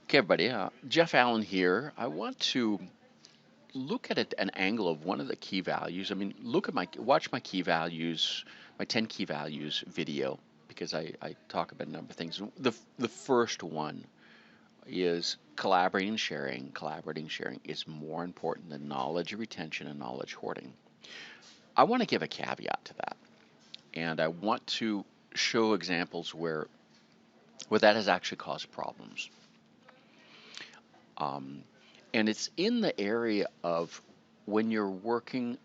Okay, everybody. Jeff Allen here. I want to look at an angle of one of the key values. I mean, watch my key values, my 10 key values video, because I talk about a number of things. The first one is collaborating and sharing. Collaborating and sharing is more important than knowledge retention and knowledge hoarding. I want to give a caveat to that, and I want to show examples where that has actually caused problems. Um, and it's in the area of when you're working.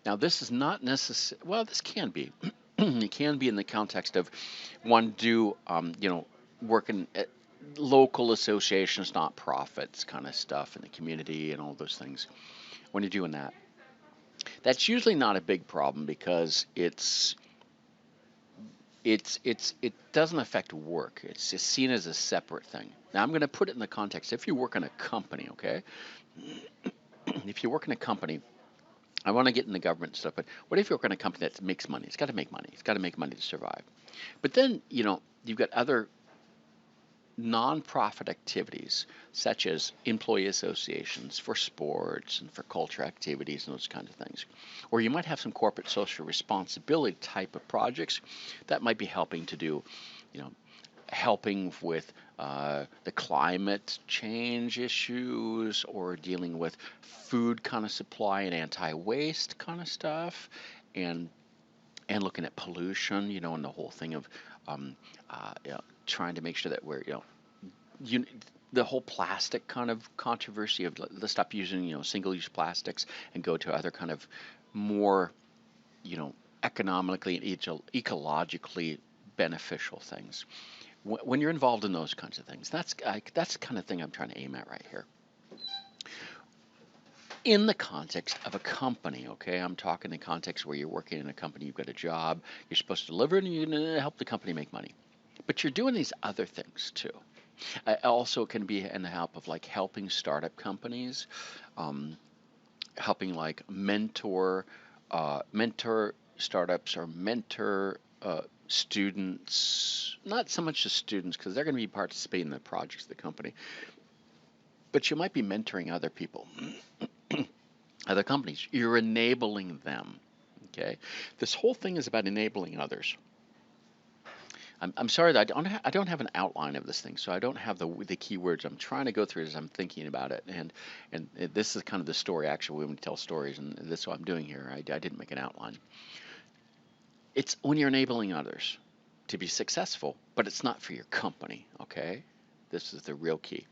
Now, this is not necessary. Well, this can be. It can be in the context of one do, working at local associations, not profits, kind of stuff in the community and all those things. When you're doing that, that's usually not a big problem because it doesn't affect work. It's just seen as a separate thing. Now, I'm going to put it in the context. If you work in a company, okay, if you work in a company, I want to get in the government stuff, but what if you work in a company that makes money? It's got to make money. It's got to make money to survive. But then, you've got other nonprofit activities such as employee associations for sports and for culture activities and those kinds of things. Or you might have some corporate social responsibility type of projects that might be helping to do, you know, helping with the climate change issues or dealing with food kind of supply and anti-waste kind of stuff, and looking at pollution, and the whole thing of um, trying to make sure that we're, you, the whole plastic kind of controversy of let's stop using, single-use plastics and go to other kind of more, you know, economically and ecologically beneficial things. When you're involved in those kinds of things, that's the kind of thing I'm trying to aim at right here. In the context of a company, okay, I'm talking in the context where you're working in a company, you've got a job, you're supposed to deliver, and you're going to help the company make money. But you're doing these other things too. Also, it can be in the help of like helping startup companies, um, helping like mentor startups or mentor students. Not so much the students because they're going to be participating in the projects of the company, but you might be mentoring other people, other companies. You're enabling them. Okay, this whole thing is about enabling others. I'm sorry that I don't have an outline of this thing, so I don't have the keywords. I'm trying to go through it as I'm thinking about it, and this is kind of the story. Actually, when we tell stories, and this is what I'm doing here. I didn't make an outline. It's when you're enabling others to be successful, but it's not for your company. Okay, this is the real key.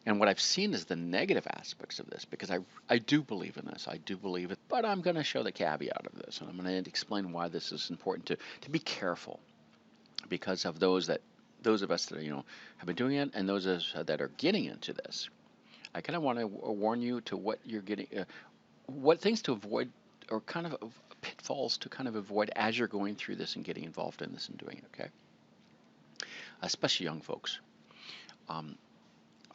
And what I've seen is the negative aspects of this because I do believe in this. I do believe it, but I'm going to show the caveat of this, and I'm going to explain why this is important to be careful because of those of us that have been doing it and those of us that are getting into this. I kind of want to warn you to what you're getting, what things to avoid, or kind of pitfalls to kind of avoid as you're going through this and getting involved in this and doing it. Okay, especially young folks. Um,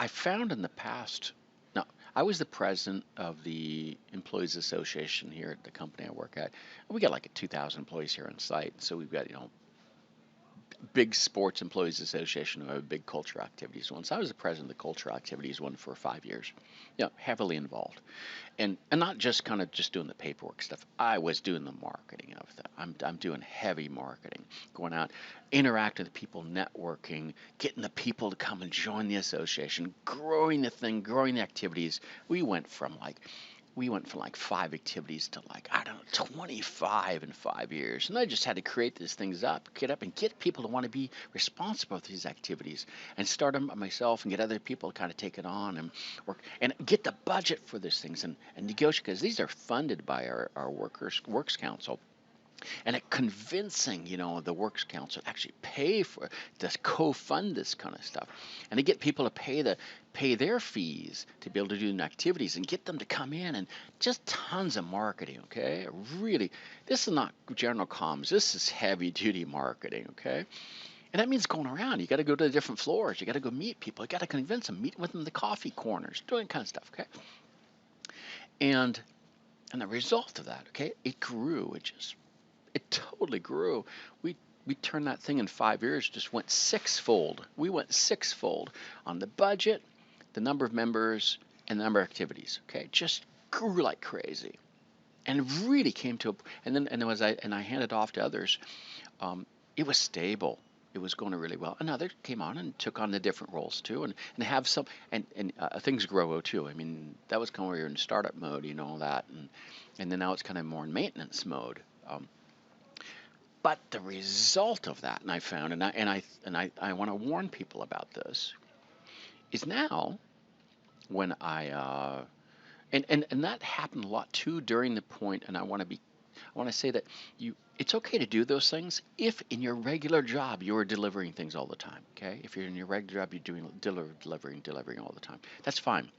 I found in the past. Now, I was the president of the Employees Association here at the company I work at. We got like 2,000 employees here on site, so we've got big sports employees association who have big culture activities one. So I was the president of the culture activities one for 5 years. Heavily involved, and not just kind of just doing the paperwork stuff. I was doing the marketing of that. I'm doing heavy marketing, going out, interacting with people, networking, getting the people to come and join the association, growing the thing, growing the activities. We went from like 5 activities to like, I don't know, 25 in 5 years. And I just had to create these things up, and get people to want to be responsible for these activities and start them myself and get other people to kind of take it on and work and get the budget for these things and negotiate because these are funded by our works council and at convincing the works council to actually pay for to co-fund this kind of stuff and to get people to pay their fees to be able to do the activities and get them to come in and just tons of marketing. Okay, really, this is not general comms, this is heavy duty marketing. Okay, and that means going around. You got to go to the different floors, you got to go meet people, you got to convince them, meet with them in the coffee corners, doing kind of stuff. Okay, and the result of that, okay, it grew. It totally grew. We we turned that thing in 5 years, just went sixfold. We went sixfold on the budget, the number of members, and the number of activities. Okay, just grew like crazy, and really came to a. And I handed off to others. It was stable. It was going really well. And others came on and took on the different roles too, and have some and things grow too. I mean, that was kind of where you're in startup mode, all that, and then now it's kind of more in maintenance mode. But the result of that, and I found, and I want to warn people about this, is now when and that happened a lot too during the point, and I want to say that it's okay to do those things if in your regular job you're delivering things all the time. Okay, if you're in your regular job, you're delivering all the time. That's fine.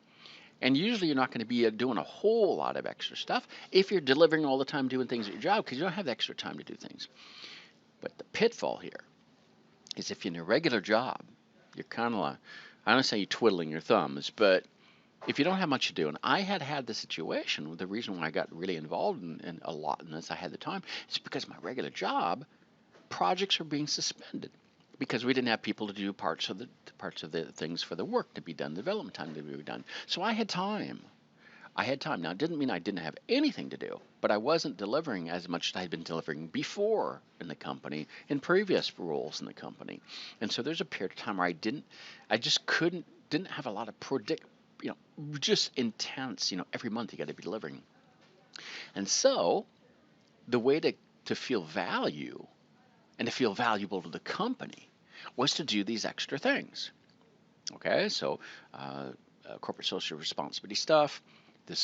And usually you're not going to be doing a whole lot of extra stuff if you're delivering all the time, doing things at your job, because you don't have the extra time to do things. But the pitfall here is if you're in a regular job, you're kind of like, I don't say you're twiddling your thumbs, but if you don't have much to do, and I had the situation, the reason why I got really involved in a lot in this, I had the time, is because my regular job, projects are being suspended because we didn't have people to do parts of the things for the work to be done, development time to be done. So I had time. Now, it didn't mean I didn't have anything to do, but I wasn't delivering as much as I had been delivering before in the company, in previous roles in the company. And so there's a period of time where I just didn't have a lot of just intense, every month you got to be delivering. And so the way to feel value and to feel valuable to the company was to do these extra things. Okay, so corporate social responsibility stuff, the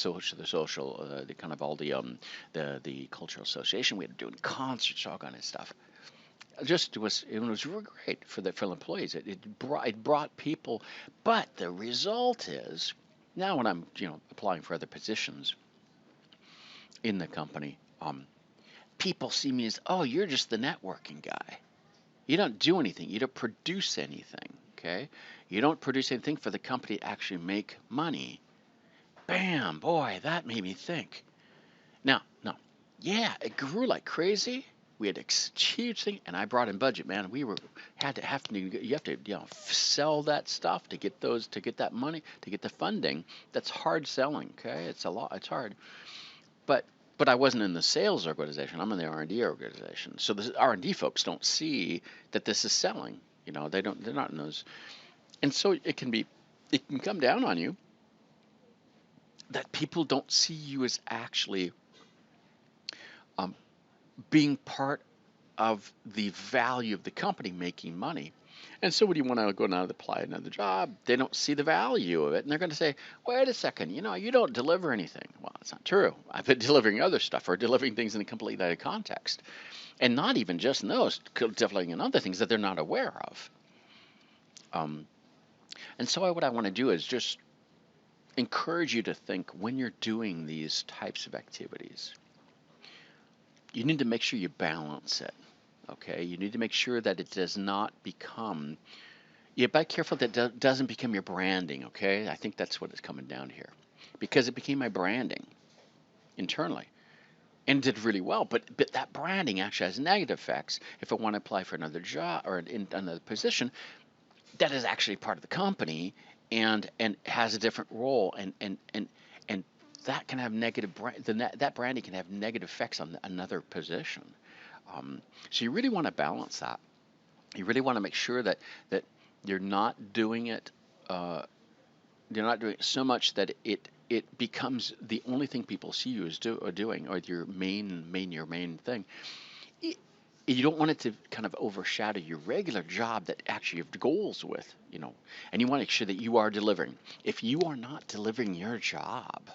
kind of all the cultural association. We had to do concerts, all kind of stuff. It was really great for the employees. It brought people, but the result is now when I'm applying for other positions in the company, people see me as, oh, you're just the networking guy. You don't do anything. You don't produce anything. Okay, you don't produce anything for the company to actually make money. Bam, boy, that made me think. Now, no, yeah, it grew like crazy. We had a huge thing, and I brought in budget, man. You have to sell that stuff to get that money, to get the funding. That's hard selling. Okay, it's a lot. It's hard, but I wasn't in the sales organization. I'm in the R&D organization. So the R&D folks don't see that this is selling. They're not in those, and so it can come down on you that people don't see you as actually being part of the value of the company making money. And so when you want to go now to apply another job, they don't see the value of it. And they're going to say, wait a second, you don't deliver anything. Well, it's not true. I've been delivering other stuff or delivering things in a completely other context. And not even just in those, delivering in other things that they're not aware of. And so what I want to do is just encourage you to think when you're doing these types of activities, you need to make sure you balance it. Okay, you need to make sure that it does not become. You be careful that it doesn't become your branding. Okay, I think that's what it's coming down here, because it became my branding internally, and did really well. But that branding actually has negative effects. If I want to apply for another job or in another position, that is actually part of the company and has a different role and that can have that branding can have negative effects on another position. So you really want to balance that. You really want to make sure that you're not doing it. You're not doing it so much that it becomes the only thing people see you as doing, or your main thing. You don't want it to kind of overshadow your regular job that actually you have goals with, and you want to make sure that you are delivering. If you are not delivering your job,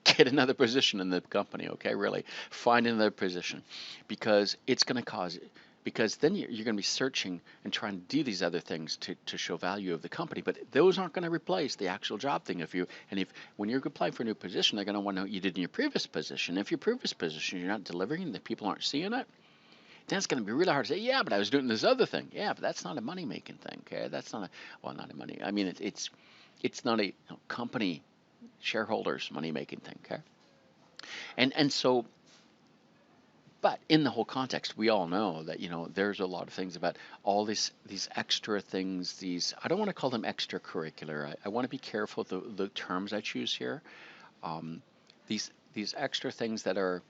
get another position in the company. Okay, really find another position, because it's going to cause. Because then you're going to be searching and trying to do these other things to show value of the company, but those aren't going to replace the actual job thing. When you're applying for a new position, they're going to want to know what you did in your previous position. If your previous position you're not delivering and the people aren't seeing it, then it's going to be really hard to say, yeah, but I was doing this other thing. Yeah, but that's not a money making thing. Okay, that's not not a money. I mean, it's not a company shareholders money making thing. Okay, and so But in the whole context, we all know that there's a lot of things about all these extra things. These, I don't want to call them extracurricular. I want to be careful with the terms I choose here. Um, these extra things that are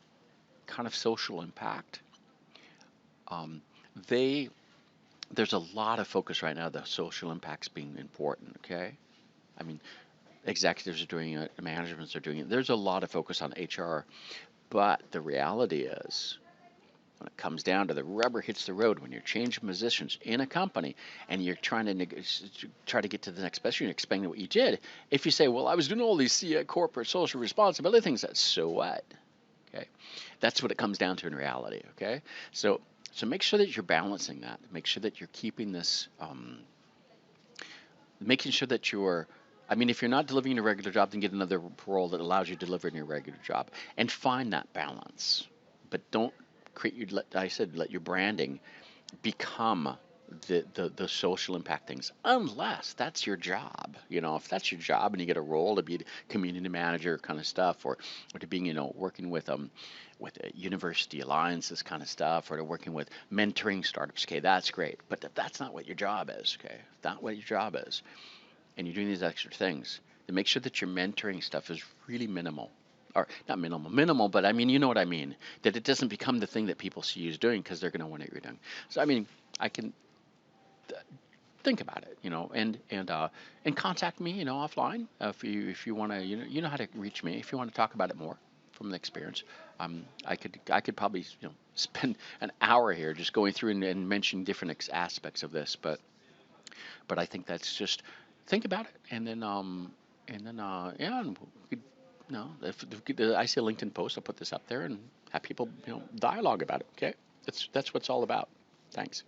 kind of social impact. Um, they There's a lot of focus right now. The social impacts being important. Okay, I mean, executives are doing it, managements are doing it. There's a lot of focus on HR, but the reality is, when it comes down to the rubber hits the road, when you're changing positions in a company and you're trying to try to get to the next best, you're explaining what you did. If you say, "Well, I was doing all these corporate social responsibility things," that's so what? Okay, that's what it comes down to in reality. Okay, so make sure that you're balancing that. Make sure that you're keeping this, making sure that you're. I mean, if you're not delivering your regular job, then get another role that allows you to deliver in your regular job, and find that balance. But don't create your. I said, let your branding become the social impact things, unless that's your job. If that's your job and you get a role to be a community manager kind of stuff, or to being, working with a university alliances kind of stuff, or to working with mentoring startups, okay, that's great. But if that's not what your job is, okay, if not what your job is, and you're doing these extra things, then make sure that your mentoring stuff is really minimal. Or not minimal, but I mean, you know what I mean. That it doesn't become the thing that people see you as doing, because they're going to want it you're doing. So I mean, I can think about it, and contact me, offline, if you want to, you know how to reach me if you want to talk about it more from the experience. I could probably, spend an hour here just going through and mentioning different aspects of this, but I think that's just, think about it, and then yeah, and we could, if I see a LinkedIn post, I'll put this up there and have people, dialogue about it. Okay, that's what it's all about. Thanks.